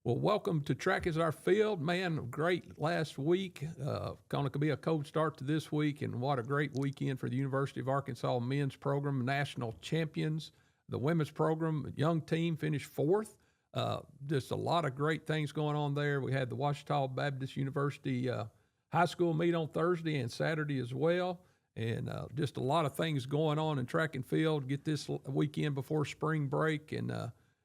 Well, welcome to TrackisourField. Man, great last week. Going to be a cold start to this week, and what a great weekend for the University of Arkansas men's program, national champions. The women's program, young team, finished fourth. Just a lot of great things going on there. We had the Ouachita Baptist University high school meet on Thursday and Saturday as well. And just a lot of things going on in track and field. Get this weekend before spring break, and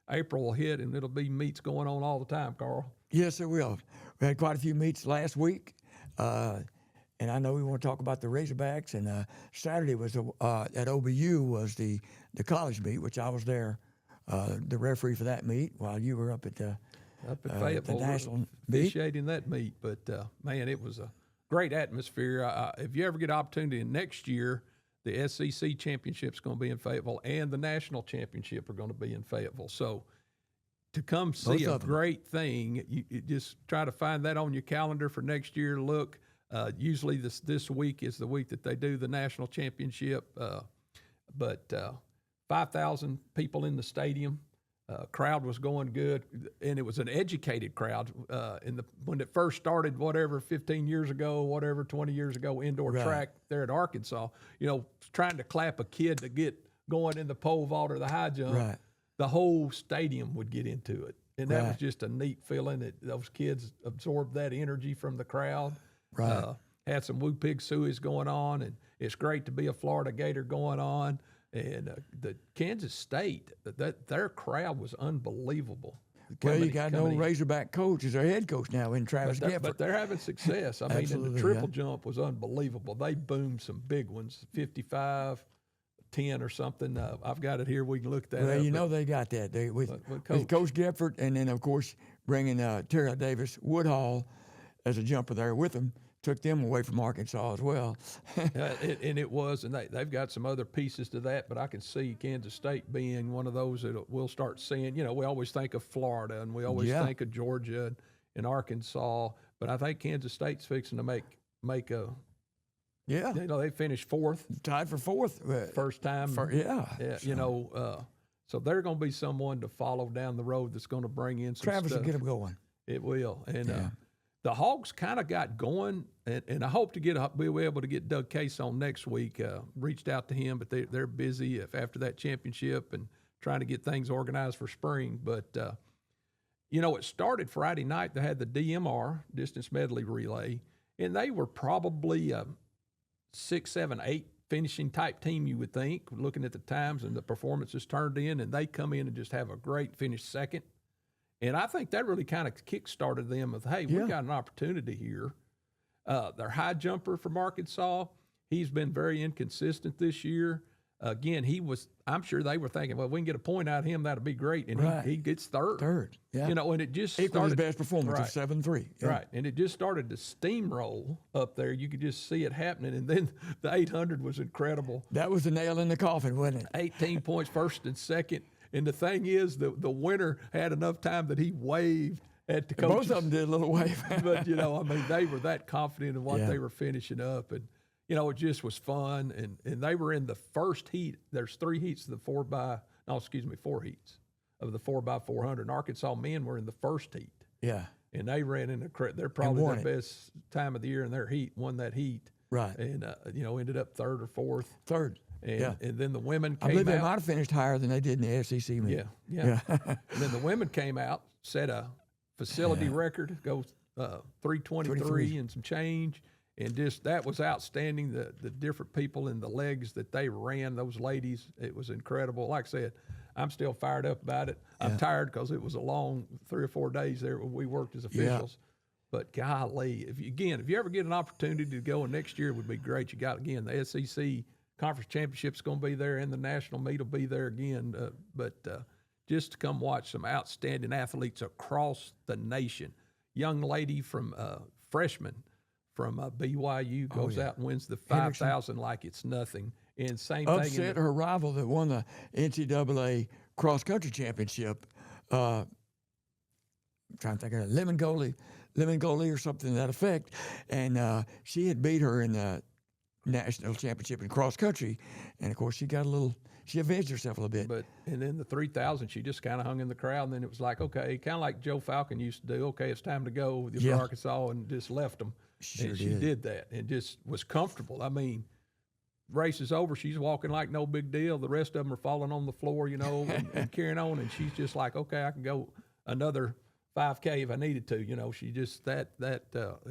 April will hit, and it'll be meets going on all the time, Carl. Yes, it will. We had quite a few meets last week, and I know we want to talk about the Razorbacks. And Saturday was at OBU was the college meet, which I was there, the referee for that meet, while you were up at Fayetteville, the national meet. Officiating that meet. But man, it was a great atmosphere. If you ever get an opportunity next year, the SEC championship is going to be in Fayetteville, and the national championship are going to be in Fayetteville. So to come see a great thing, you just try to find that on your calendar for next year. Look, usually this week is the week that they do the national championship, but 5,000 people in the stadium. Crowd was going good, and it was an educated crowd. When it first started, 15 years ago, 20 years ago, indoor track there at Arkansas, trying to clap a kid to get going in the pole vault or the high jump, the whole stadium would get into it. And that was just a neat feeling that those kids absorbed that energy from the crowd. Had some Woo Pig Sueys going on, and it's great to be a Florida Gator going on. And the Kansas State, their crowd was unbelievable. Well, you got an old Razorback coach as their head coach now in Travis Gifford. But they're having success. I mean, and the triple jump was unbelievable. They boomed some big ones, 55, 10 or something. I've got it here. We can look at that up. Well, they got that. With Coach Gifford, and then, of course, bringing Terry Davis Woodhall as a jumper there with them. Took them away from Arkansas as well. And they've got some other pieces to that, but I can see Kansas State being one of those that we'll start seeing. We always think of Florida, and we always think of Georgia and Arkansas, but I think Kansas State's fixing to make a – they finished fourth. Tied for fourth. First time. So they're going to be someone to follow down the road that's going to bring in some Travis stuff. will get them going. It will. And the Hogs kind of got going, and I hope we'll be able to get Doug Case on next week. Reached out to him, but they're busy after that championship and trying to get things organized for spring. But, it started Friday night. They had the DMR, distance medley relay, and they were probably 6, 7, 8 finishing type team, you would think, looking at the times and the performances turned in, and they come in and just have a great finish second. And I think that really kind of kick-started them with, hey, we've got an opportunity here. Their high jumper from Arkansas, he's been very inconsistent this year. Again, I'm sure they were thinking, well, we can get a point out of him, that'll be great. And he gets third. And it just equal his best performance of 7-3. Right. And it just started to steamroll up there. You could just see it happening. And then the 800 was incredible. That was the nail in the coffin, wasn't it? 18 points, first and second. And the thing is, the winner had enough time that he waved at the coaches. Both of them did a little wave. But, they were that confident in what they were finishing up. And, it just was fun. And they were in the first heat. There's 3 heats of the 4 heats of the 4x400. And Arkansas men were in the first heat. Yeah. And they ran in they're probably the best time of the year in their heat, won that heat. Right. And, ended up third or fourth. Third. And then the women came out. I believe they might have finished higher than they did in the SEC meet. Yeah. And then the women came out, set a facility record, go 3:23 and some change. And just that was outstanding, the different people and the legs that they ran, those ladies. It was incredible. Like I said, I'm still fired up about it. I'm tired because it was a long 3 or 4 days there when we worked as officials. But golly, if you ever get an opportunity to go, and next year would be great. You got, again, the SEC Conference Championship's going to be there, and the national meet will be there again. But just to come watch some outstanding athletes across the nation. Young lady from freshman from BYU goes out and wins the 5,000 like it's nothing. And same thing. Upset her rival that won the NCAA cross-country championship. I'm trying to think of her, Lemon Goalie or something to that effect. And she had beat her in the national championship in cross country, and of course she got a little she avenged herself a little bit. But and then the 3,000, she just kind of hung in the crowd, and then it was like, okay, kind of like Joe Falcon used to do. Okay, it's time to go with Yeah. Arkansas, and just left them. She and sure she did. did that, and just was comfortable. I mean, race is over. She's walking like no big deal. The rest of them are falling on the floor, and carrying on, and she's just like, okay, I can go another 5K if I needed to. She just that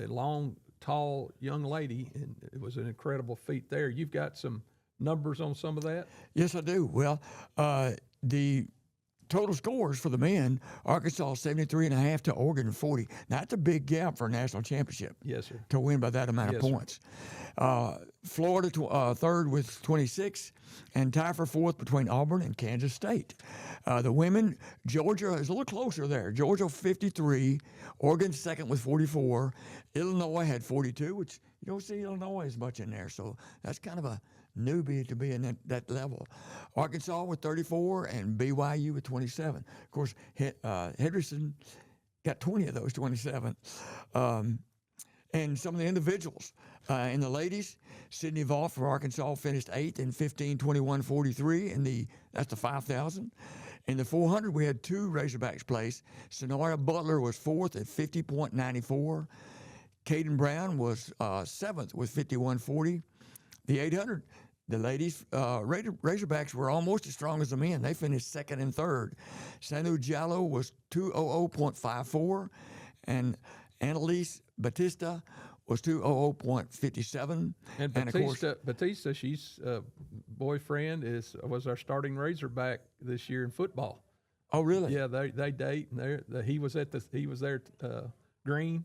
long, tall young lady, and it was an incredible feat there. You've got some numbers on some of that? Yes, I do. Well, the total scores for the men, Arkansas 73.5 to Oregon 40. Now, that's a big gap for a national championship. Yes, sir. To win by that amount Yes, of points. Florida third with 26, and tie for fourth between Auburn and Kansas State. The women, Georgia is a little closer there. Georgia 53, Oregon second with 44. Illinois had 42, which you don't see Illinois as much in there, so that's kind of a newbie to be in that level. Arkansas with 34 and BYU with 27. Of course, Henderson got 20 of those 27. And some of the individuals. In the ladies, Sydney Vaught for Arkansas finished 8th in 15:21:43 that's the 5,000. In the 400, we had two Razorbacks place. Sonoria Butler was 4th at 50.94. Caden Brown was 7th with 51.40. The 800, the ladies, Razorbacks were almost as strong as the men. They finished 2nd and 3rd. Sanu Jallo was 200.54, and Annalise Batista was 200.57. And of course, Batista, she's boyfriend was our starting Razorback this year in football. oh really? Yeah, they date, and he was there Green.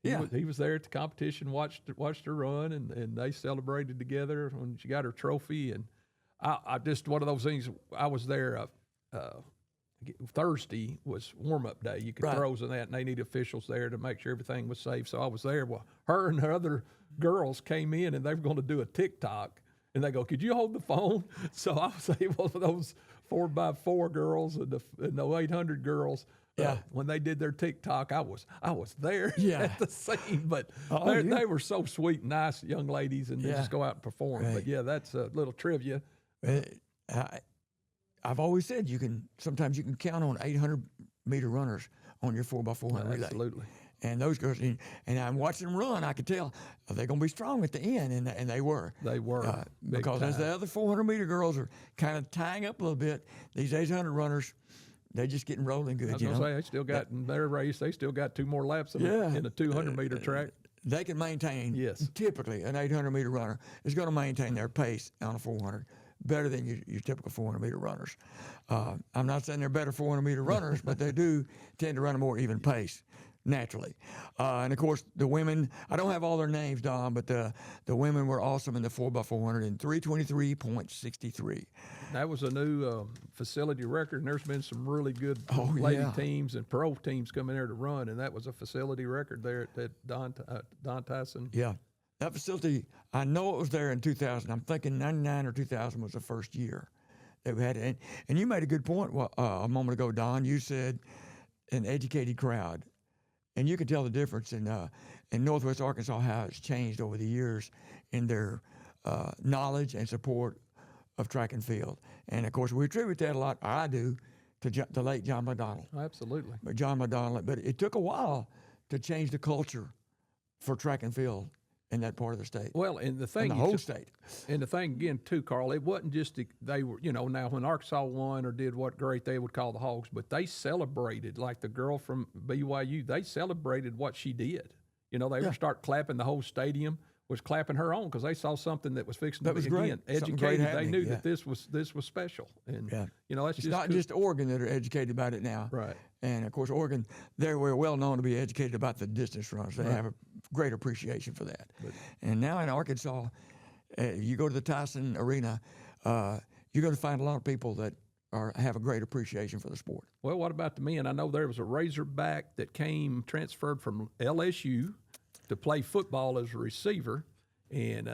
He was there at the competition, watched her run, and they celebrated together when she got her trophy. And I just one of those things. I was there. Thursday was warm-up day. You could throws and that, and they need officials there to make sure everything was safe. So I was there. Well, her and the other girls came in, and they were going to do a TikTok. And they go, "Could you hold the phone?" So I was able for those 4x4 girls and the 800 girls. Yeah. When they did their TikTok, I was there Yeah. at the scene. But Oh, they were so sweet and nice young ladies, and they just go out and perform. Right. But yeah, that's a little trivia. I've always said sometimes you can count on 800-meter runners on your 4x400 relay. Absolutely. And those girls, and I'm watching them run, I could tell they're going to be strong at the end, and they were. They were. Big because as time. the other 400-meter girls are kind of tying up a little bit, these 800 runners, they're just getting rolling good. I was going to say, they still got in their race, they still got 2 more laps in the 200-meter track. They can maintain, typically, an 800-meter runner is going to maintain their pace on a 400 better than your typical 400-meter runners. I'm not saying they're better 400-meter runners, but they do tend to run a more even pace naturally. And, of course, the women, I don't have all their names, Don, but the women were awesome in the 4x400 in 3:23.63. That was a new facility record, and there's been some really good lady teams and pro teams coming there to run, and that was a facility record there at Don Tyson. Yeah. That facility, I know it was there in 2000. I'm thinking 99 or 2000 was the first year that we had it. And you made a good point a moment ago, Don. You said an educated crowd. And you can tell the difference in Northwest Arkansas, how it's changed over the years in their knowledge and support of track and field. And, of course, we attribute that a lot, I do, to the late John McDonald. Absolutely. But John McDonald, but it took a while to change the culture for track and field in that part of the state. Well, and the thing, the whole state. And the thing again too, Carl, it wasn't just they were, now when Arkansas won or did what great they would call the Hogs, but they celebrated, like the girl from BYU, they celebrated what she did. They would start clapping. The whole stadium was clapping her on because they saw something that was fixing to be again educated. They knew that this was special, and that's it's not just Oregon that are educated about it now, right? And of course, Oregon, they're well known to be educated about the distance runners. They have a great appreciation for that. And now in Arkansas, you go to the Tyson Arena, you're going to find a lot of people that have a great appreciation for the sport. Well, what about the men? I know there was a Razorback that transferred from LSU to play football as a receiver, and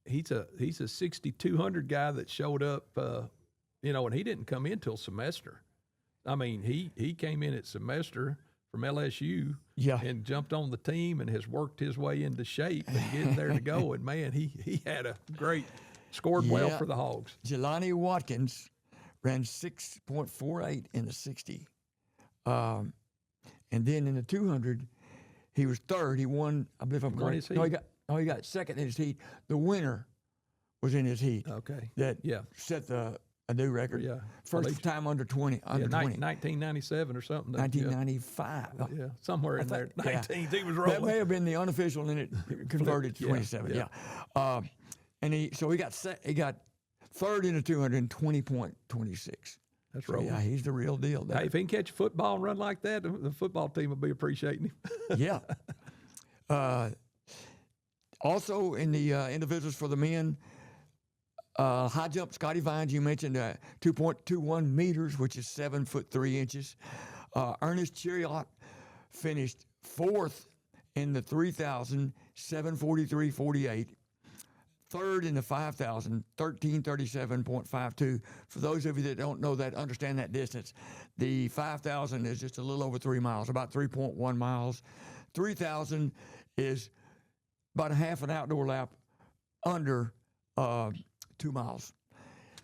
he's a 6,200 guy that showed up, and he didn't come in till semester. I mean, he came in at semester from LSU and jumped on the team and has worked his way into shape and getting there to go. And, man, he had a great – scored well for the Hogs. Jelani Watkins ran 6.48 in the 60. And then in the 200, he was third. He won, I believe I'm Won correct. his No, heat. he got second in his heat. The winner was in his heat. Okay. That Yeah. set a new record. Yeah. First time under 20. Yeah, Under 20. 1997 or something. 1995. Yeah, somewhere in there. yeah. 19s, he was That rolling. may have been the unofficial, and it converted to Yeah, 27. yeah. Yeah. And he got third in the 200 and 20.26. That's So, right. yeah, he's the real deal there. Hey, if he can catch a football and run like that, the football team will be appreciating him. Yeah. Also in the individuals for the men, high jump, Scotty Vines, you mentioned 2.21 meters, which is 7'3". Ernest Chariot finished fourth in the 3,000, 7:43.48. Third in the 5,000, 13:37.52. For those of you that don't know that, understand that distance, the 5,000 is just a little over 3 miles, about 3.1 miles. 3,000 is about a half an outdoor lap under 2 miles.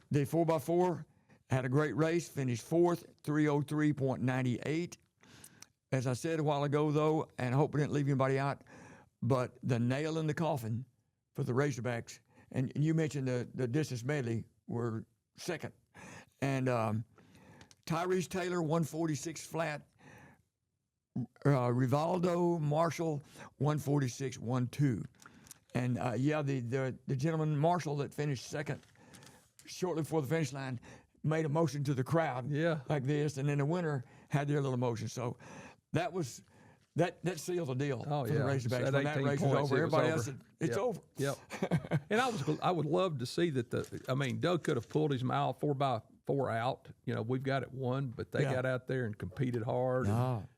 The 4x4 had a great race, finished fourth, 3:03.98. As I said a while ago, though, and I hope I didn't leave anybody out, but the nail in the coffin for the Razorbacks, and you mentioned the distance medley were second. And Tyrese Taylor, 146 flat. Rivaldo Marshall, 146.12. And the gentleman Marshall that finished second shortly before the finish line made a motion to the crowd like this, and then the winner had their little motion. So that was that sealed the deal for the Razorbacks. When that race was over, everybody else said, it's over. Yep. And I would love to see that Doug could have pulled his mile 4x4 out. We've got it won, but they got out there and competed hard.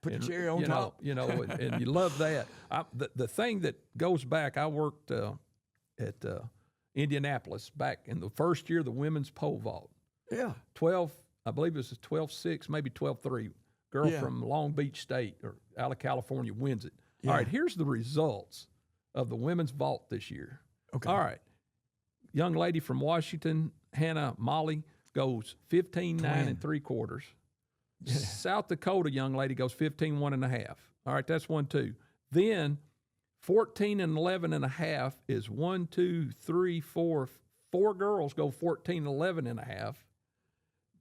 Put the cherry on top. And you love that. The thing that goes back, I worked at Indianapolis back in the first year of the women's pole vault. Yeah. 12, I believe it was 12.6, maybe 12.3. Girl from Long Beach State or out of California wins it. Yeah. All right, here's the results of the women's vault this year. Okay. All right. Young lady from Washington, Hannah Molly, goes 15.9 3/4. Yeah. South Dakota young lady goes 15.1 1/2. All right, that's 1-2. Then 14 and 11 1/2 is 1, 2, 3, 4. 4 girls go 14 11 1/2.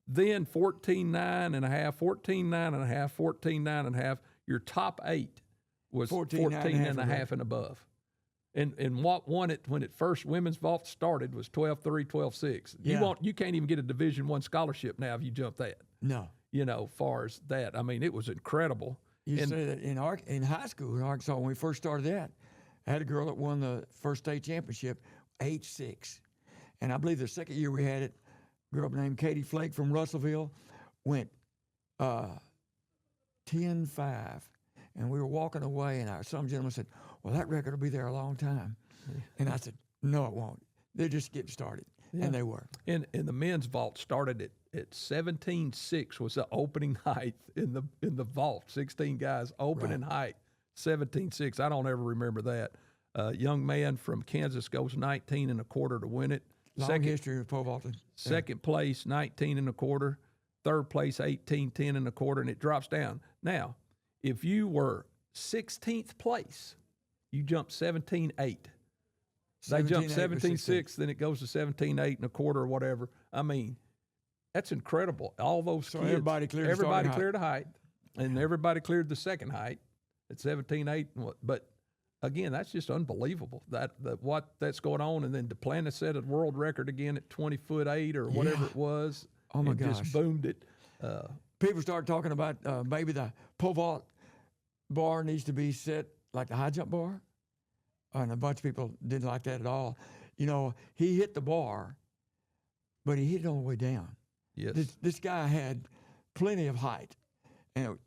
Then 14.9 1/2, 14.9 1/2, 14.9 1/2. Your top 8 was 14 1/2 and above. And what won it when it first women's vault started was 12.3, 12.6. Yeah. You can't even get a Division I scholarship now if you jump that. No. Far as that. It was incredible. You say that in high school in Arkansas, when we first started that, I had a girl that won the first state championship, 8.6. And I believe the second year we had it, a girl named Katie Flake from Russellville went 10.5. And we were walking away, and some gentleman said, well, that record will be there a long time. Yeah. And I said, no, it won't. They're just getting started. Yeah. And they were. And the men's vault started at 17.6 was the opening height in the vault. 16 guys, opening height, 17.6. I don't ever remember that. Young man from Kansas goes 19 1/4 to win it. Long history of pole vaulting. Second place, 19 1/4. Third place, 18 10 1/4, and it drops down. Now, if you were 16th place, you jump 17.8. They jump 17.6, then it goes to 17.8 1/4 or whatever. That's incredible. All those kids. Everybody cleared a height, and everybody cleared the second height at 17.8. But again, that's just unbelievable. That what that's going on, and then Duplantis set a world record again at 20'8" or whatever it was. Oh my gosh! Just boomed it. People start talking about maybe the pole vault bar needs to be set like the high jump bar, and a bunch of people didn't like that at all. He hit the bar, but he hit it on the way down. Yes. This guy had plenty of height, and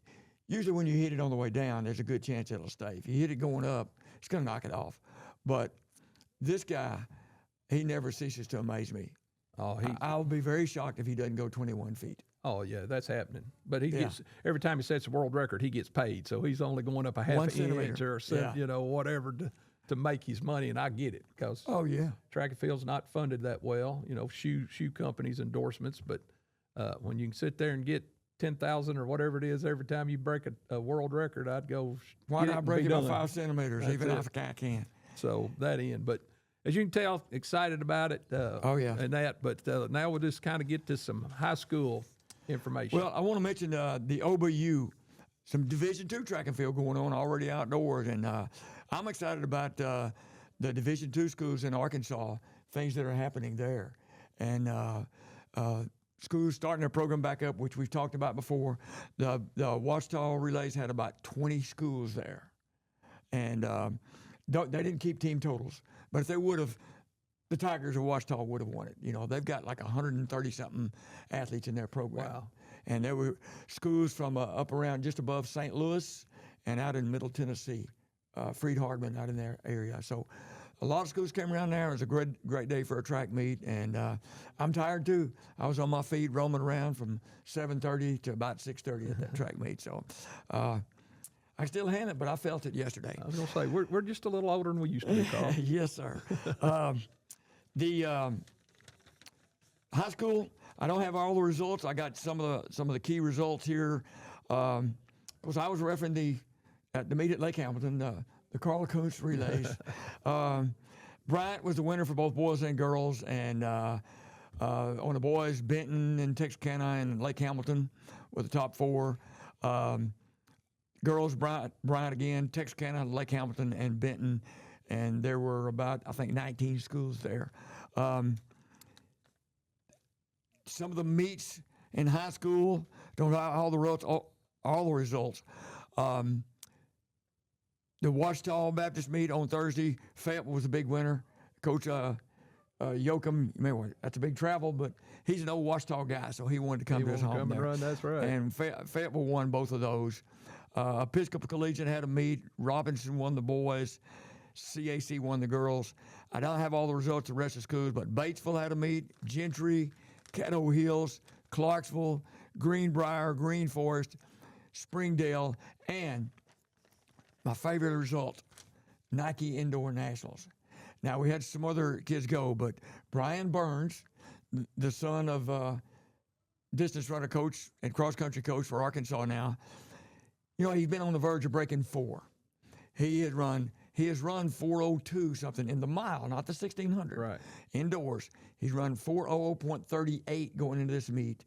usually when you hit it on the way down, there's a good chance it'll stay. If you hit it going up, it's going to knock it off. But this guy, he never ceases to amaze me. I'll be very shocked if he doesn't go 21 feet. Oh, yeah, that's happening. But he gets, every time he sets a world record, he gets paid. So he's only going up a half an inch or whatever to make his money. And I get it because track and field's not funded that well. Shoe companies, endorsements. But When you can sit there and get 10,000 or whatever it is every time you break a world record, I'd go. Why get not and break be it by done. 5 centimeters, That's even it. if I can? So that end, but as you can tell, excited about it. Oh, yeah. And that, but now we'll just kind of get to some high school information. Well, I want to mention the OBU, some Division II track and field going on already outdoors, and I'm excited about the Division II schools in Arkansas, things that are happening there, and schools starting their program back up, which we've talked about before. The Washita Relays had about 20 schools there, and they didn't keep team totals, but if they would have, the Tigers of Washita would have won it. You know, they've got like 130-something athletes in their program. Wow. And there were schools from up around just above St. Louis and out in Middle Tennessee, Freed-Hardman out in their area. So a lot of schools came around there. It was a great day for a track meet, and I'm tired too. I was on my feet roaming around from 7:30 to about 6:30 at that track meet. So I still had it, but I felt it yesterday. I was going to say, we're just a little older than we used to be, Carl. Yes, sir. The high school, I don't have all the results. I got some of the key results here. Because I was refereeing the meet at Lake Hamilton, the Carl Kuntz relays. Bryant was the winner for both boys and girls, and on the boys, Benton and Texarkana and Lake Hamilton were the top four. Girls, Bryant again, Texarkana, Lake Hamilton, and Benton. And there were about, I think, 19 schools there. Some of the meets in high school, don't have all the results. The Washita Baptist meet on Thursday, Fayetteville was a big winner. Coach Yoakum, that's a big travel, but he's an old Washita guy, so he wanted to come to his home come there. and run, that's right. And Fayetteville won both of those. Episcopal Collegiate had a meet. Robinson won the boys. CAC won the girls. I don't have all the results of the rest of the schools, but Batesville had a meet. Gentry, Caddo Hills, Clarksville, Greenbrier, Green Forest, Springdale, and my favorite result, Nike Indoor Nationals. Now, we had some other kids go, but Brian Burns, the son of distance runner coach and cross-country coach for Arkansas now, he's been on the verge of breaking 4. He has run 4:02 something in the mile, not the 1600. Right. Indoors. He's run 4:00.38 going into this meet.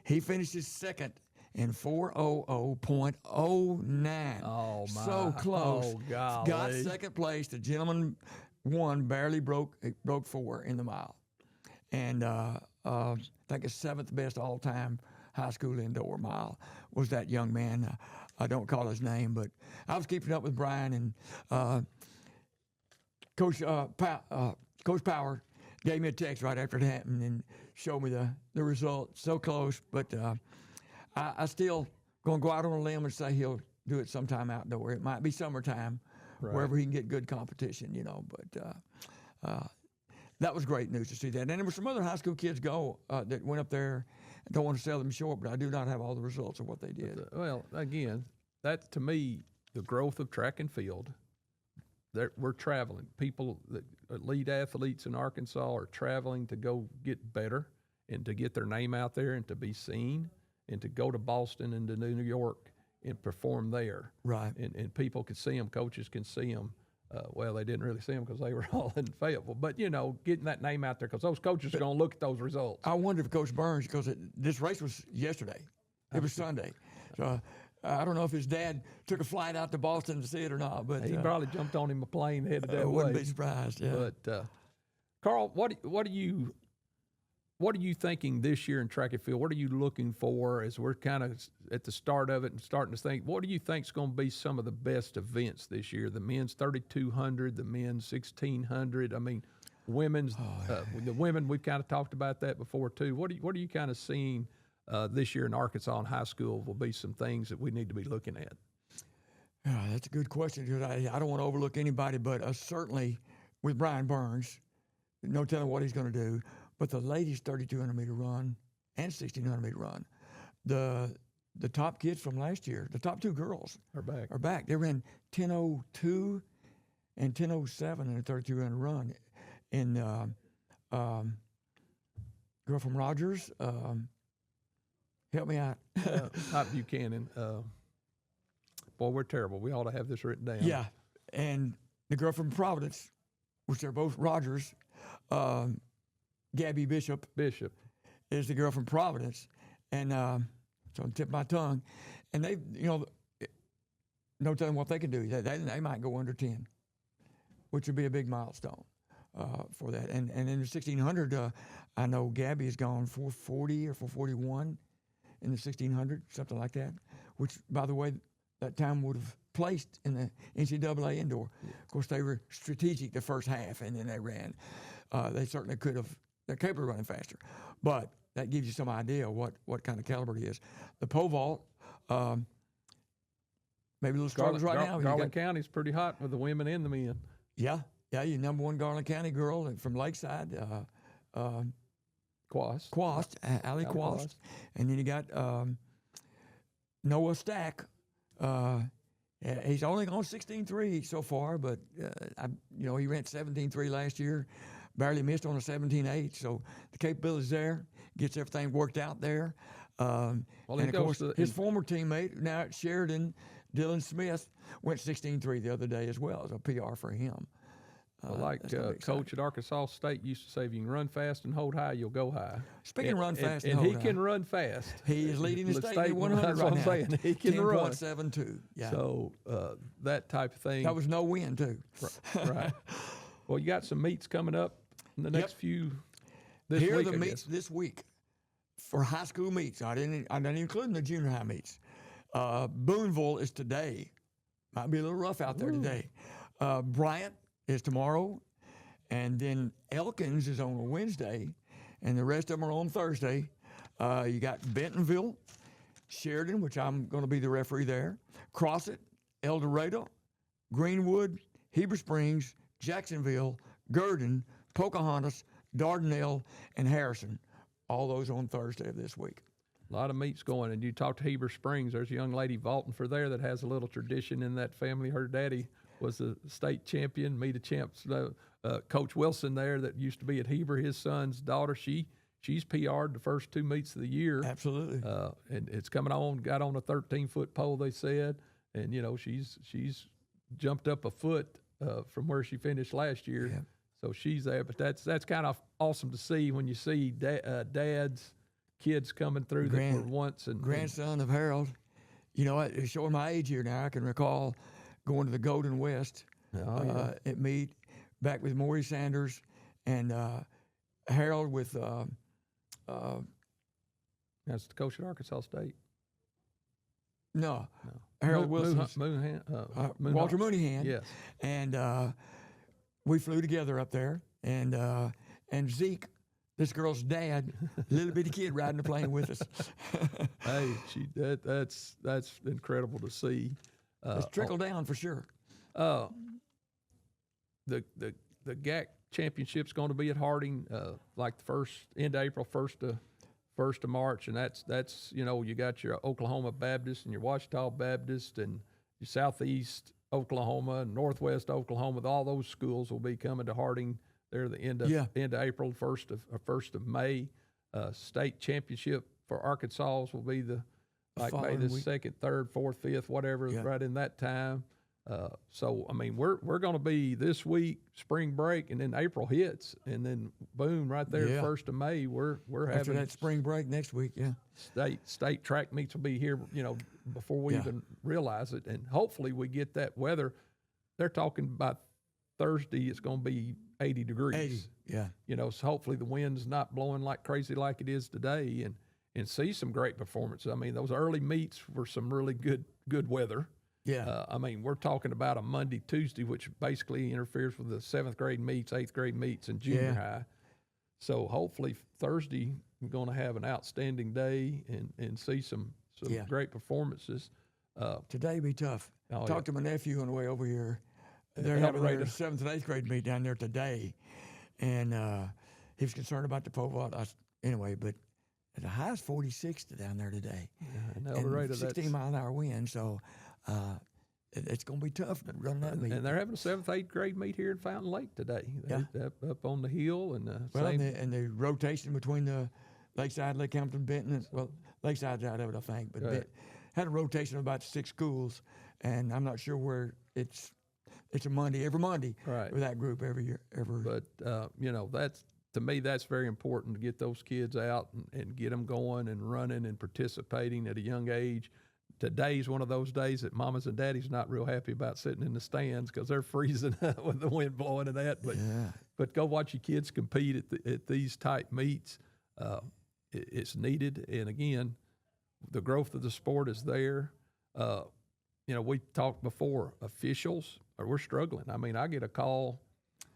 He finishes second in 4:00.09. Oh, my. So close. Oh, golly. Got second place. The gentleman won, barely broke 4 in the mile. And I think his 7th best all-time high school indoor mile was that young man. I don't call his name, but I was keeping up with Brian, and Coach Power gave me a text right after it happened and showed me the result. So close, but I still going to go out on a limb and say he'll do it sometime outdoor. It might be summertime, wherever he can get good competition, But that was great news to see that. And there were some other high school kids that went up there. I don't want to sell them short, but I do not have all the results of what they did. Well, again, that to me, the growth of track and field, we're traveling. People, elite athletes in Arkansas are traveling to go get better and to get their name out there and to be seen and to go to Boston and to New York and perform there. Right. And people can see them, coaches can see them. Well, they didn't really see them because they were all in Fayetteville. But, getting that name out there because those coaches are going to look at those results. I wonder if Coach Burns, because this race was yesterday. It was Sunday. So I don't know if his dad took a flight out to Boston to see it or not. But He probably jumped on him a plane headed that I way. wouldn't be surprised, yeah. But, Carl, what are you thinking this year in track and field? What are you looking for as we're kind of at the start of it and starting to think, what do you think is going to be some of the best events this year? The men's 3,200, the men's 1,600. I mean, women's, the women, we've kind of talked about that before too. What are you kind of seeing this year in Arkansas and high school will be some things that we need to be looking at? Yeah, that's a good question, because I don't want to overlook anybody, but certainly with Brian Burns, no telling what he's going to do. But the ladies' 3,200 meter run and 1,600 meter run, the top kids from last year, the top 2 girls Are back. They ran 10:02 and 10:07 in a 3,200 run. And girl from Rogers, Help me out. Not Buchanan. Boy, we're terrible. We ought to have this written down. Yeah, and the girl from Providence, which they're both Rogers, Gabby Bishop is the girl from Providence, and it's on the tip of my tongue. And they, no telling what they can do. They might go under 10, which would be a big milestone for that. And in the 1600, I know Gabby has gone 440 or 441 in the 1600, something like that, which, by the way, that time would have placed in the NCAA indoor. Yeah. Of course, they were strategic the first half, and then they ran. They certainly could have. They're capable of running faster, but that gives you some idea what kind of caliber he is. The pole vault, maybe a little struggles right now. Garland County's pretty hot with the women and the men. Yeah, your number one Garland County girl from Lakeside, Quast, Allie Quast, and then you got Noah Stack. He's only gone 16.3 so far, but he ran 17.3 last year, barely missed on a 17.8. So the capability's there, gets everything worked out there. And of course, his former teammate now at Sheridan, Dylan Smith, went 16.3 the other day as well as a PR for him. Coach at Arkansas State used to say, if you can run fast and hold high, you'll go high. Speaking of run fast and he can run fast. He is leading the state in 100 that's right what now. I'm saying. He can run. 10.72. Yeah. So that type of thing. That was no win, too. Right. Well, you got some meets coming up in the next few this Here week, are the meets this week for high school meets. I didn't include the junior high meets. Booneville is today. Might be a little rough out there today. Bryant is tomorrow, and then Elkins is on a Wednesday, and the rest of them are on Thursday. You got Bentonville, Sheridan, which I'm going to be the referee there, Crossett, El Dorado, Greenwood, Heber Springs, Jacksonville, Gurdon, Pocahontas, Dardanelle, and Harrison. All those on Thursday of this week. A lot of meets going, and you talk to Heber Springs. There's a young lady vaulting for there that has a little tradition in that family. Her daddy was the state champion, meet a champs. Coach Wilson there that used to be at Heber, his son's daughter, she's PR'd the first two meets of the year. Absolutely. And it's coming on, got on a 13-foot pole, they said, and she's jumped up a foot from where she finished last year. Yeah. So she's there, but that's kind of awesome to see when you see dads, kids coming through that were once and grandson of Harold. It's showing my age here now. I can recall going to the Golden West at meet back with Maury Sanders and Harold with that's the coach at Arkansas State. No. Harold Wilson, Walter Mooneyhan. Yes, and we flew together up there, and Zeke, this girl's dad, little bitty kid riding the plane with us. Hey, that's incredible to see. It's trickled down for sure. The GAC championship's going to be at Harding, like the end of April, first of March, and that's you got your Oklahoma Baptist and your Ouachita Baptist and your Southeast Oklahoma and Northwest Oklahoma. All those schools will be coming to Harding. They're the end of April, first of May. State championship for Arkansas will be May the 2nd, 3rd, 4th, 5th, whatever, right in that time. So we're going to be this week, spring break, and then April hits, and then boom, right there, 1st of May, we're having after that spring break next week. State track meets will be here, before we even realize it, and hopefully we get that weather. They're talking about Thursday. It's going to be 80 degrees. 80, yeah. So hopefully the wind's not blowing like crazy like it is today, and see some great performances. Those early meets were some really good weather. Yeah. We're talking about a Monday, Tuesday, which basically interferes with the 7th grade meets, 8th grade meets, and junior high. So hopefully Thursday we're going to have an outstanding day and see some great performances. Today be tough. Talked to my nephew on the way over here. They're having their 7th and 8th grade meet down there today, and he was concerned about the pole vault. Anyway, but the high is 46 down there today. Yeah, and 16-mile-an-hour wind, so it's going to be tough running that meet. And they're having a 7th, 8th grade meet here in Fountain Lake today. Up on the hill. And and the rotation between the Lakeside, Lake Hampton, Benton, Lakeside's out of it, I think. But Right. had a rotation of about 6 schools, and I'm not sure where it's a Monday, every Monday Right. with that group every year. But that's, to me, that's very important to get those kids out and get them going and running and participating at a young age. Today's one of those days that mamas and daddies not real happy about sitting in the stands because they're freezing with the wind blowing and that. But go watch your kids compete at these type meets. It's needed, and again, the growth of the sport is there. We talked before, officials, we're struggling. I mean, I get a call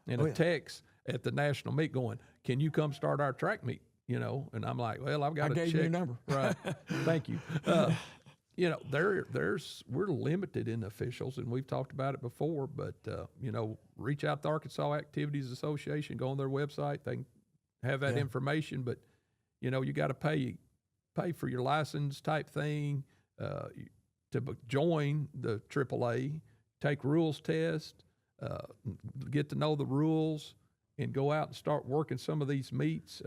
and a text at the national meet going, "Can you come start our track meet?" And I'm like, "Well, I've got to check." I gave you your number. Right. Thank you. We're limited in officials, and we've talked about it before, but, reach out to Arkansas Activities Association, go on their website. They can have that information, but, you got to pay for your license type thing, to join the AAA, take rules test, get to know the rules, and go out and start working some of these meets.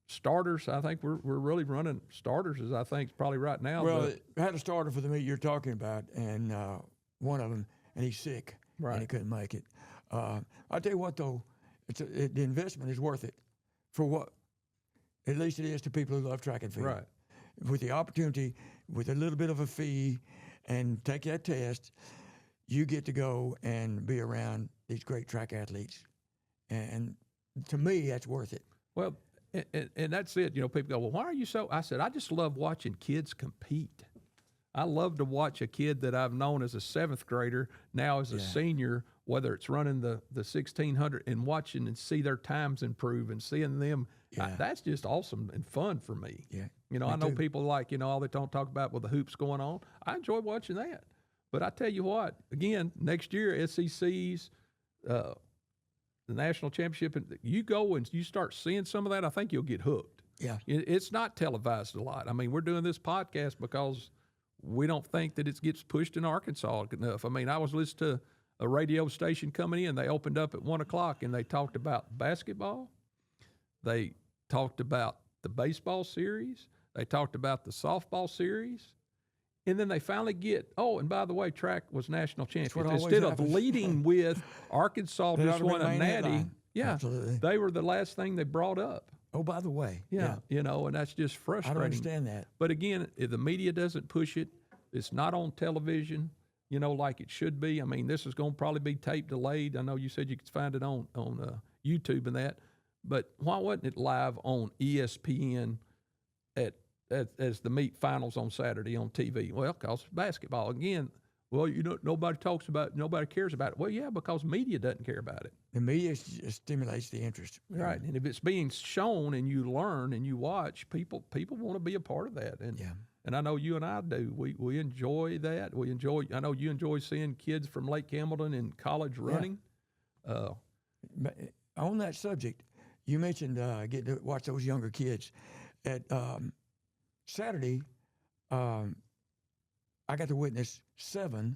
Starters, I think we're really running starters, as I think probably right now. Well, I had a starter for the meet you're talking about, and one of them, and he's sick, and he couldn't make it. I'll tell you what, though, the investment is worth it for what, at least it is to people who love track and field. Right. With the opportunity, with a little bit of a fee, and take that test, you get to go and be around these great track athletes. And to me, that's worth it. Well, and that's it. People go, "Well, why are you so?" I said, "I just love watching kids compete. I love to watch a kid that I've known as a 7th grader, now as a senior, whether it's running the 1600 and watching and see their times improve and seeing them. That's just awesome and fun for me. Yeah. I know people like, all they don't talk about with the hoops going on. I enjoy watching that. But I tell you what, again, next year, SECs, the national championship, and you go and you start seeing some of that, I think you'll get hooked. Yeah. It's not televised a lot. I mean, we're doing this podcast because we don't think that it gets pushed in Arkansas enough. I mean, I was listening to a radio station coming in. They opened up at 1 o'clock, and they talked about basketball. They talked about the baseball series. They talked about the softball series. And then they finally and by the way, track was national champion. Instead of leading with Arkansas just won a natty, absolutely. They were the last thing they brought up. Oh, by the way. And that's just frustrating. I don't understand that. But again, if the media doesn't push it, it's not on television, like it should be. I mean, this is going to probably be tape delayed. I know you said you could find it on YouTube and that. But why wasn't it live on ESPN as the meet finals on Saturday on TV? Well, because basketball. Again, nobody talks about it, nobody cares about it. Well, yeah, because media doesn't care about it. The media just stimulates the interest. Right. And if it's being shown and you learn and you watch, people want to be a part of that. And I know you and I do. We enjoy that. I know you enjoy seeing kids from Lake Hamilton in college running. But on that subject, you mentioned getting to watch those younger kids. At Saturday, I got to witness 7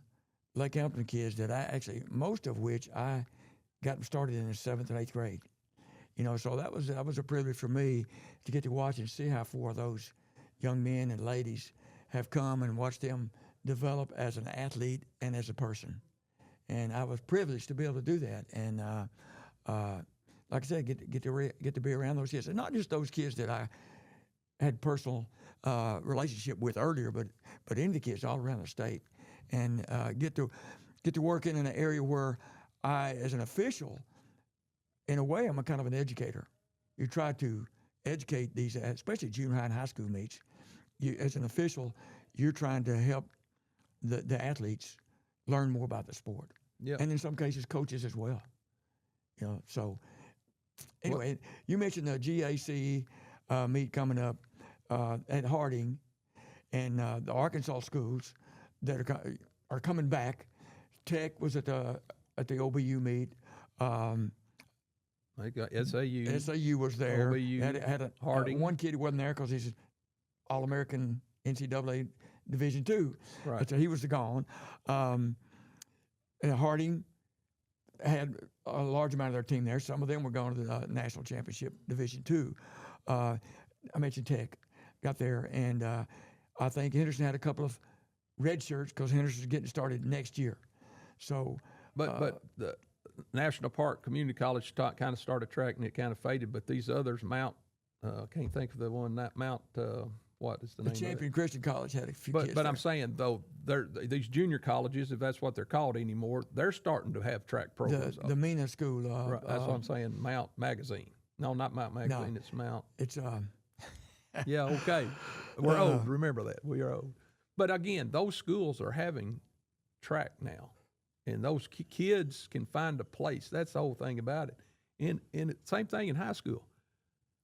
Lake Hamilton kids that most of which I got them started in the 7th and 8th grade. So that was a privilege for me to get to watch and see how far those young men and ladies have come and watch them develop as an athlete and as a person. And I was privileged to be able to do that. And like I said, get to be around those kids, and not just those kids that I had personal relationship with earlier, but any of the kids all around the state, and get to work in an area where I, as an official, in a way, I'm a kind of an educator. You try to educate these, especially junior high and high school meets. You, as an official, you're trying to help the athletes learn more about the sport, and in some cases, coaches as well. So anyway, you mentioned the GAC meet coming up at Harding, and the Arkansas schools that are coming back. Tech was at the OBU meet. They got SAU. SAU was there. OBU, had Harding. One kid who wasn't there because he's All-American NCAA Division II. Right. So he was gone. And Harding had a large amount of their team there. Some of them were going to the National Championship Division II. I mentioned Tech. got there, and I think Henderson had a couple of red shirts because Henderson's getting started next year. So, But the National Park Community College kind of started track and it kind of faded. But these others, Mount, can't think of the one that Mount. What is the name? Champion Christian College had a few kids. But there. I'm saying though, these junior colleges, if that's what they're called anymore, they're starting to have track programs. The MENA school. Right, that's what I'm saying. Mount Magazine. No, not Mount Magazine. It's Mount. It's Yeah. Okay. We're old. Remember that. We are old. But again, those schools are having track now, and those kids can find a place. That's the whole thing about it. And same thing in high school.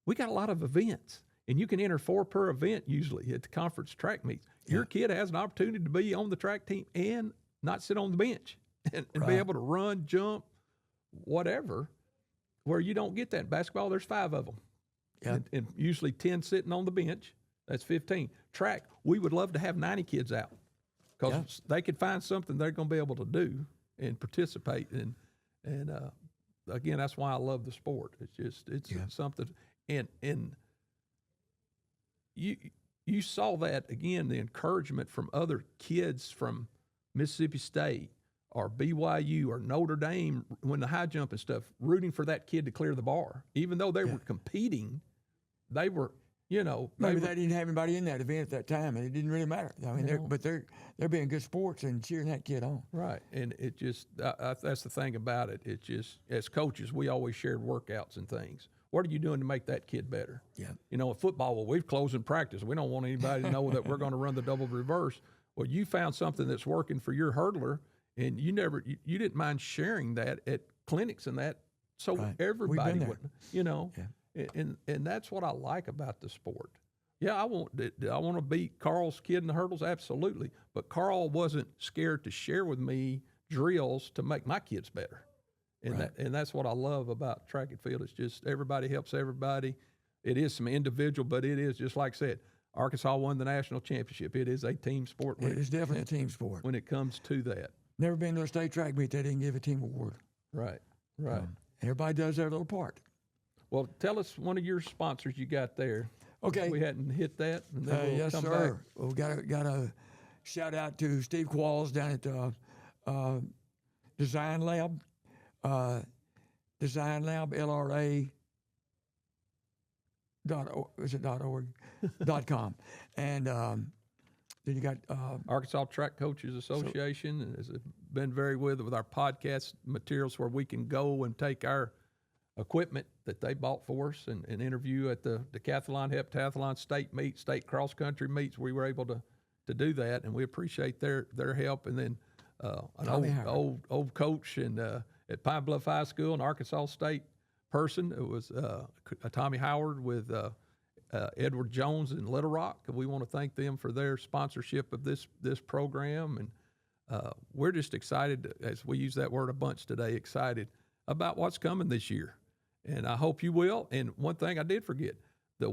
We got a lot of events. And you can enter 4 per event usually at the conference track meets. Your kid has an opportunity to be on the track team and not sit on the bench and be able to run, jump, whatever, where you don't get that. In basketball, there's 5 of them. Yeah. And usually 10 sitting on the bench. That's 15. Track, we would love to have 90 kids out because they could find something they're going to be able to do and participate in. And again, that's why I love the sport. It's something. And you saw that, again, the encouragement from other kids from Mississippi State or BYU or Notre Dame when the high jump and stuff, rooting for that kid to clear the bar. Even though they were competing, they were, maybe they didn't have anybody in that event at that time, and it didn't really matter. I mean, they're being good sports and cheering that kid on. Right, and it just that's the thing about it. It just, as coaches, we always shared workouts and things. What are you doing to make that kid better? Yeah. In football, we've closed in practice. We don't want anybody to know that we're going to run the double reverse. Well, you found something that's working for your hurdler, and you didn't mind sharing that at clinics and that, so everybody would, and that's what I like about the sport. Yeah, I want to beat Carl's kid in the hurdles, absolutely. But Carl wasn't scared to share with me drills to make my kids better. And that's what I love about track and field. It's just everybody helps everybody. It is some individual, but it is, just like I said, Arkansas won the national championship. It is a team sport. It is definitely a team sport. When it comes to that. Never been to a state track meet they didn't give a team award. Right. Everybody does their little part. Well, tell us one of your sponsors you got there. Okay. We hadn't hit that. And then we'll yes, come sir. back. Well, got a shout out to Steve Qualls down at Design Lab. Design Lab, LRA. .org.com. And then you got Arkansas Track Coaches Association has been very with our podcast materials where we can go and take our equipment that they bought for us and interview at the decathlon, heptathlon, state meets, state cross country meets. We were able to do that, and we appreciate their help. And then an old coach and at Pine Bluff High School, an Arkansas State person. It was Tommy Howard with Edward Jones in Little Rock. We want to thank them for their sponsorship of this program, and we're just excited, as we use that word a bunch today, excited about what's coming this year. And I hope you will. And one thing I did forget, the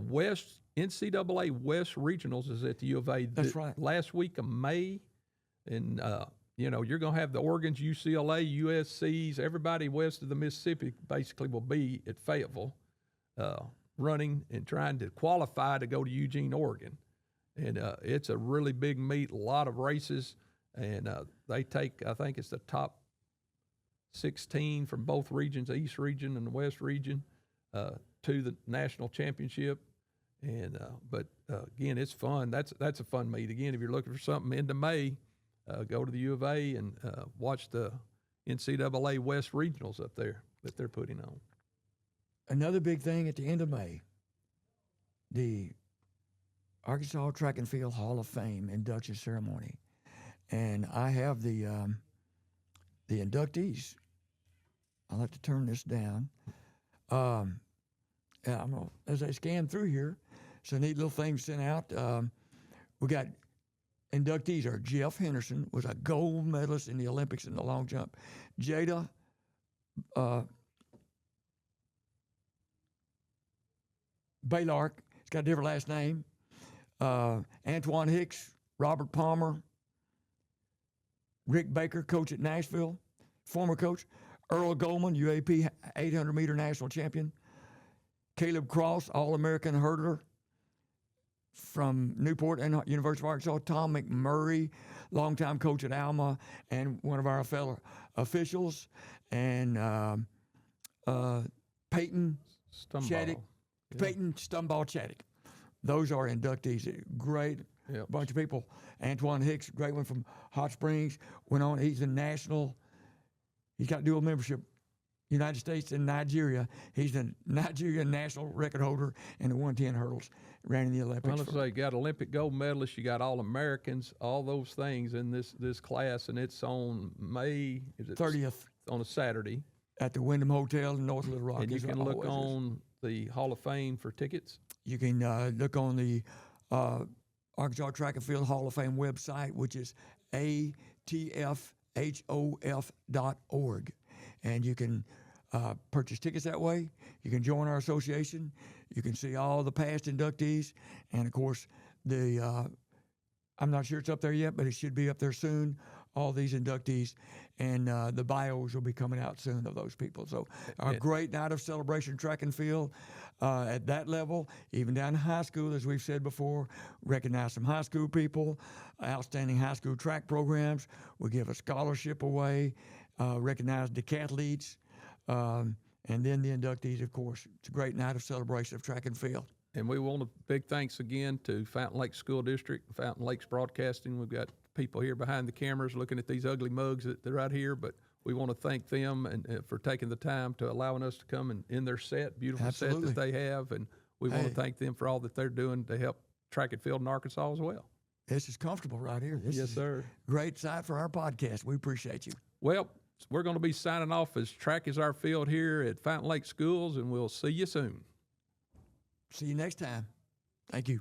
NCAA West Regionals is at the U of A. That's right. Last week of May, and you're going to have the Oregons, UCLA, USC's, everybody west of the Mississippi basically will be at Fayetteville running and trying to qualify to go to Eugene, Oregon. And it's a really big meet, a lot of races, and they take, I think it's the top 16 from both regions, the East region and the West region, to the national championship. And but again, it's fun. That's a fun meet. Again, if you're looking for something into May, go to the U of A and watch the NCAA West Regionals up there that they're putting on. Another big thing at the end of May, the Arkansas Track and Field Hall of Fame induction ceremony. And I have the inductees. I'll have to turn this down. As I scan through here, some neat little things sent out. We got inductees are Jeff Henderson, was a gold medalist in the Olympics in the long jump. Jada Baylark, he's got a different last name. Antoine Hicks, Robert Palmer, Rick Baker, coach at Nashville, former coach. Earl Goldman, UAP 800-meter national champion. Caleb Cross, All-American hurdler. from Newport and University of Arkansas, Tom McMurray, longtime coach at Alma, and one of our fellow officials, and Peyton Stumball. Chaddick, Peyton Stumball Chaddick. Those are inductees. Great bunch of people. Antoine Hicks, great one from Hot Springs, went on. He's a national. He's got dual membership, United States and Nigeria. He's the Nigerian national record holder in the 110 hurdles. Ran in the Olympics. Well, let's say you got Olympic gold medalists, you got all Americans, all those things in this class, and it's on May 30th on a Saturday. At the Wyndham Hotel in North Little Rock. And you can look on the Hall of Fame for tickets. You can look on the Arkansas Track and Field Hall of Fame website, which is atfhof.org. And you can purchase tickets that way. You can join our association. You can see all the past inductees. And, of course, I'm not sure it's up there yet, but it should be up there soon, all these inductees. And the bios will be coming out soon of those people. So a great night of celebration, track and field at that level, even down to high school, as we've said before. Recognize some high school people, outstanding high school track programs. We give a scholarship away, recognize decathletes, and then the inductees, of course. It's a great night of celebration of track and field. And we want a big thanks again to Fountain Lakes School District, Fountain Lakes Broadcasting. We've got people here behind the cameras looking at these ugly mugs that they're right here, but we want to thank them and for taking the time to allowing us to come in their set, beautiful Absolutely. set that they have, and we want to thank them for all that they're doing to help track and field in Arkansas as well. This is comfortable right here. This Yes, is sir. a great site for our podcast. We appreciate you. Well, we're going to be signing off as Track is Our Field here at Fountain Lake Schools, and we'll see you soon. See you next time. Thank you.